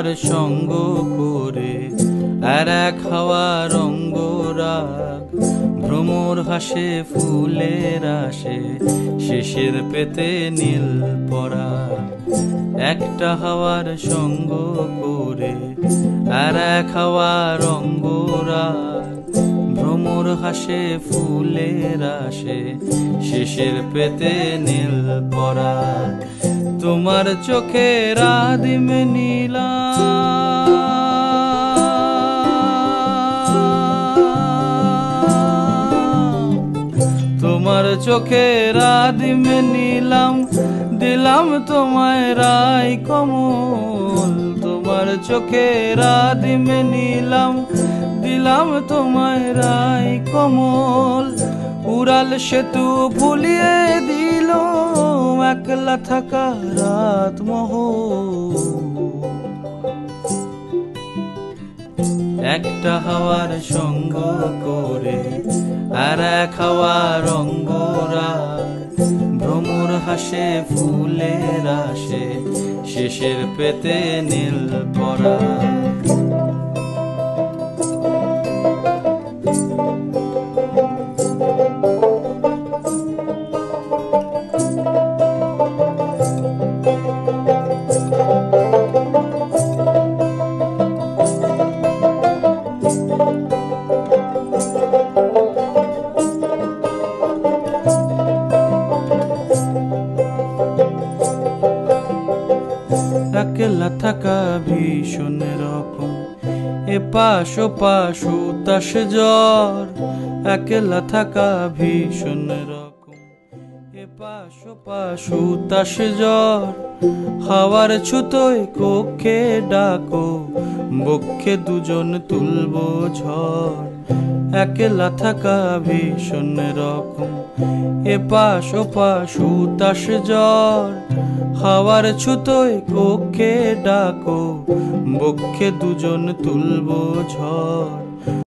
হাওয়ার সঙ্গ করে আর এক হাওয়ার অঙ্গরাগ, ভ্রমর হাসে ফুলের আসে শেষের পেতে নীল পরাগ। একটা হাওয়ার সঙ্গ করে আর এক হাওয়ার অঙ্গরাগ, ভ্রমর হাসে ফুলের আসে শেষের পেতে নীল পরাগ। তোমার চোখের আদিম নীলাম, তোমার চোখের আদিম নীলাম, দিলাম তোমায় রাই কমল। তোমার চোখের আদিম নীলাম, দিলাম তোমায় রাই কমল। উড়াল সেতু ভুলিয়ে দিল একলা থাকা রাত মহল। একটা হাওয়ার সঙ্গ করে আর এক হাওয়ার অঙ্গরাগ, ভ্রমর হাসে ফুলের আসে শেষের পেতে নীল পরাগ। একলা থাকা ভীষণ রকম, এপাশ ওপাশ উতাস জ্বর। একলা থাকা ভীষণ রকম, এপাশ ওপাশ উতাস জ্বর। হাওয়ার ছুতোয় কক্ষে ডাকো, বক্ষে দুজন তুলবো ঝড়। একলা থাকা ভীষণ রকম, এপাশ ওপাশ উতাস জ্বর। হাওয়ার ছুতোয় কক্ষে ডাকো, বক্ষে দুজন তুলবো ঝড়।